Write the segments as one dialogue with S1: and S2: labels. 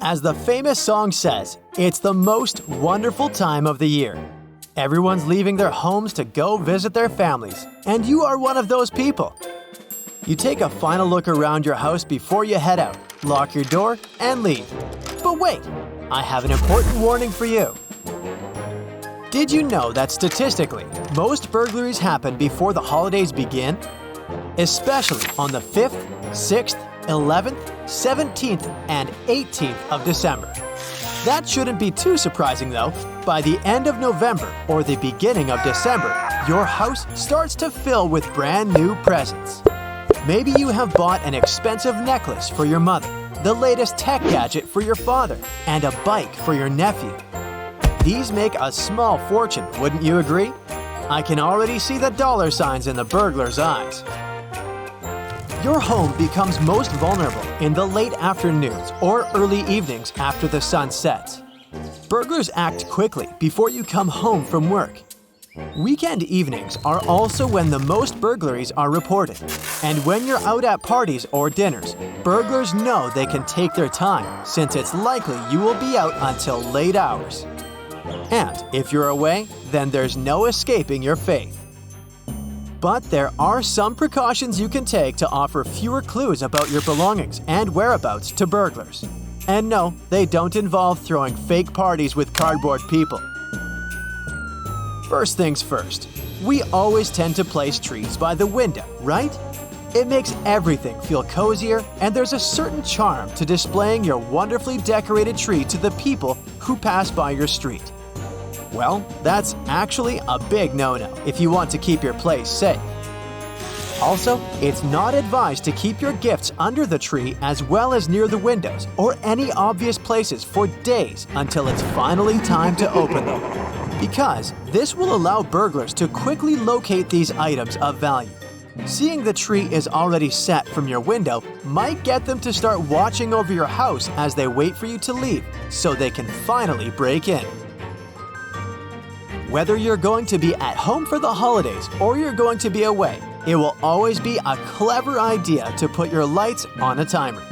S1: As the famous song says, it's the most wonderful time of the year. Everyone's leaving their homes to go visit their families, and you are one of those people. You take a final look around your house before you head out, lock your door, and leave. But wait, I have an important warning for you. Did you know that statistically, most burglaries happen before the holidays begin? Especially on the 5th, 6th, 11th, 17th, and 18th of December. That shouldn't be too surprising though. By the end of November or the beginning of December, your house starts to fill with brand new presents. Maybe you have bought an expensive necklace for your mother, the latest tech gadget for your father, and a bike for your nephew. These make a small fortune, wouldn't you agree? I can already see the dollar signs in the burglar's eyes. Your home becomes most vulnerable in the late afternoons or early evenings after the sun sets. Burglars act quickly before you come home from work. Weekend evenings are also when the most burglaries are reported. And when you're out at parties or dinners, burglars know they can take their time since it's likely you will be out until late hours. And if you're away, then there's no escaping your fate. But there are some precautions you can take to offer fewer clues about your belongings and whereabouts to burglars. And no, they don't involve throwing fake parties with cardboard people. First things first, we always tend to place trees by the window, right? It makes everything feel cozier, and there's a certain charm to displaying your wonderfully decorated tree to the people who pass by your street. Well, that's actually a big no-no if you want to keep your place safe. Also, it's not advised to keep your gifts under the tree as well as near the windows or any obvious places for days until it's finally time to open them, because this will allow burglars to quickly locate these items of value. Seeing the tree is already set from your window might get them to start watching over your house as they wait for you to leave so they can finally break in. Whether you're going to be at home for the holidays or you're going to be away, it will always be a clever idea to put your lights on a timer.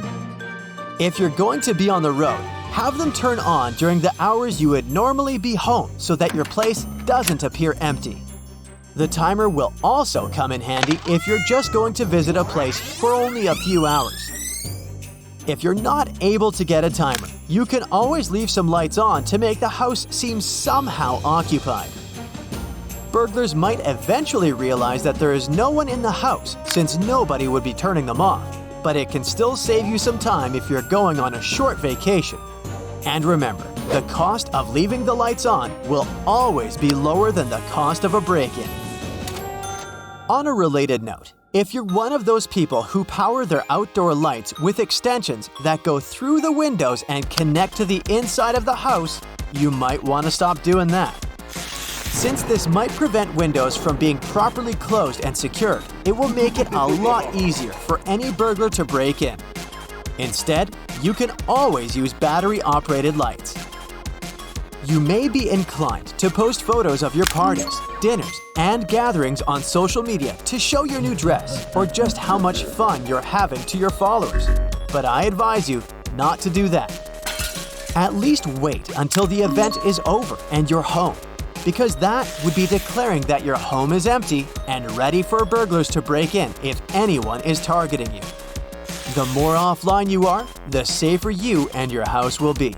S1: If you're going to be on the road, have them turn on during the hours you would normally be home so that your place doesn't appear empty. The timer will also come in handy if you're just going to visit a place for only a few hours. If you're not able to get a timer, you can always leave some lights on to make the house seem somehow occupied. Burglars might eventually realize that there is no one in the house since nobody would be turning them off, but it can still save you some time if you're going on a short vacation. And remember, the cost of leaving the lights on will always be lower than the cost of a break-in. On a related note, if you're one of those people who power their outdoor lights with extensions that go through the windows and connect to the inside of the house, you might want to stop doing that. Since this might prevent windows from being properly closed and secured, it will make it a lot easier for any burglar to break in. Instead, you can always use battery-operated lights. You may be inclined to post photos of your parties, dinners, and gatherings on social media to show your new dress or just how much fun you're having to your followers. But I advise you not to do that. At least wait until the event is over and you're home, because that would be declaring that your home is empty and ready for burglars to break in if anyone is targeting you. The more offline you are, the safer you and your house will be.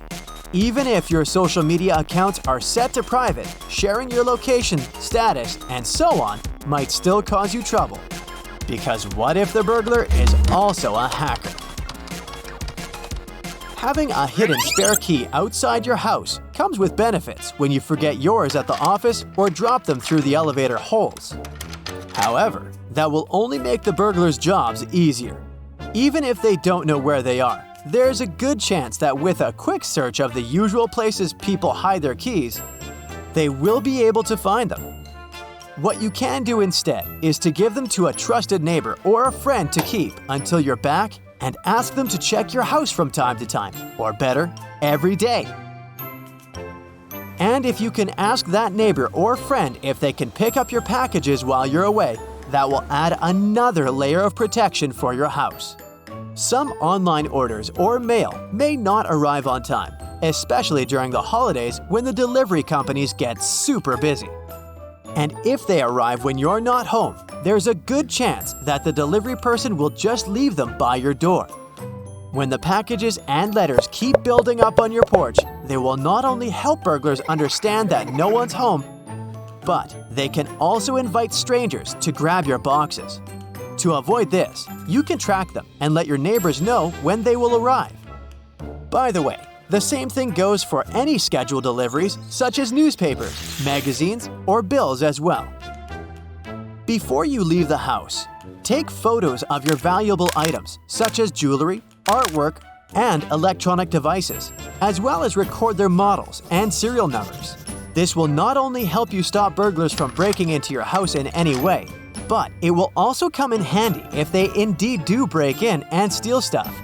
S1: Even if your social media accounts are set to private, sharing your location, status, and so on might still cause you trouble. Because what if the burglar is also a hacker? Having a hidden spare key outside your house comes with benefits when you forget yours at the office or drop them through the elevator holes. However, that will only make the burglars' jobs easier. Even if they don't know where they are, there's a good chance that with a quick search of the usual places people hide their keys, they will be able to find them. What you can do instead is to give them to a trusted neighbor or a friend to keep until you're back and ask them to check your house from time to time, or better, every day. And if you can ask that neighbor or friend if they can pick up your packages while you're away, that will add another layer of protection for your house. Some online orders or mail may not arrive on time, especially during the holidays when the delivery companies get super busy. And if they arrive when you're not home, there's a good chance that the delivery person will just leave them by your door. When the packages and letters keep building up on your porch, they will not only help burglars understand that no one's home, but they can also invite strangers to grab your boxes. To avoid this, you can track them and let your neighbors know when they will arrive. By the way, the same thing goes for any scheduled deliveries such as newspapers, magazines, or bills as well. Before you leave the house, take photos of your valuable items such as jewelry, artwork, and electronic devices, as well as record their models and serial numbers. This will not only help you stop burglars from breaking into your house in any way, but it will also come in handy if they indeed do break in and steal stuff.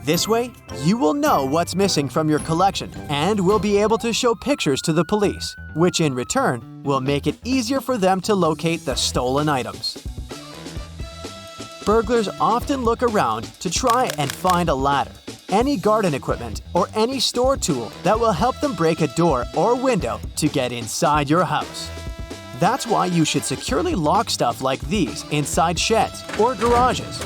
S1: This way, you will know what's missing from your collection and will be able to show pictures to the police, which in return will make it easier for them to locate the stolen items. Burglars often look around to try and find a ladder, any garden equipment, or any store tool that will help them break a door or window to get inside your house. That's why you should securely lock stuff like these inside sheds or garages.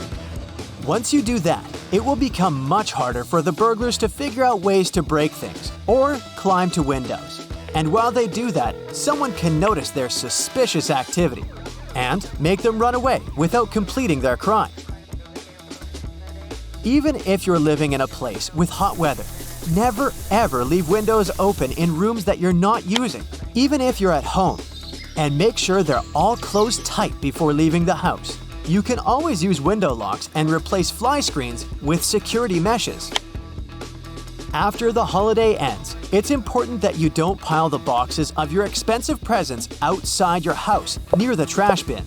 S1: Once you do that, it will become much harder for the burglars to figure out ways to break things or climb to windows. And while they do that, someone can notice their suspicious activity and make them run away without completing their crime. Even if you're living in a place with hot weather, never ever leave windows open in rooms that you're not using, even if you're at home. And make sure they're all closed tight before leaving the house. You can always use window locks and replace fly screens with security meshes. After the holiday ends, it's important that you don't pile the boxes of your expensive presents outside your house near the trash bin.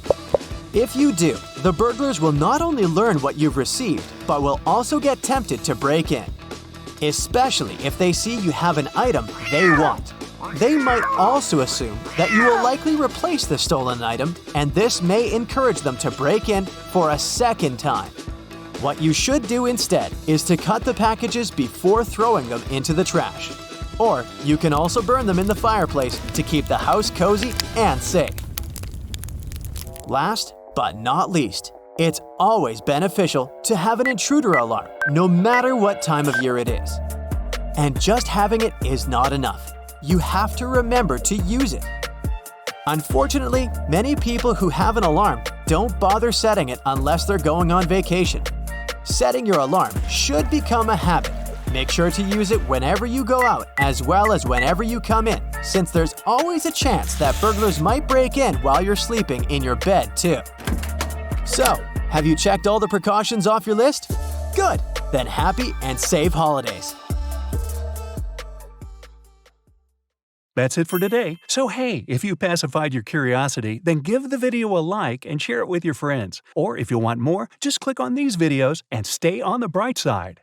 S1: If you do, the burglars will not only learn what you've received, but will also get tempted to break in. Especially if they see you have an item they want. They might also assume that you will likely replace the stolen item, and this may encourage them to break in for a second time. What you should do instead is to cut the packages before throwing them into the trash. Or you can also burn them in the fireplace to keep the house cozy and safe. Last but not least, it's always beneficial to have an intruder alarm, no matter what time of year it is. And just having it is not enough. You have to remember to use it. Unfortunately, many people who have an alarm don't bother setting it unless they're going on vacation. Setting your alarm should become a habit. Make sure to use it whenever you go out as well as whenever you come in, since there's always a chance that burglars might break in while you're sleeping in your bed too. So, have you checked all the precautions off your list? Good! Then happy and safe holidays!
S2: That's it for today. So hey, if you pacified your curiosity, then give the video a like and share it with your friends. Or if you want more, just click on these videos and stay on the bright side.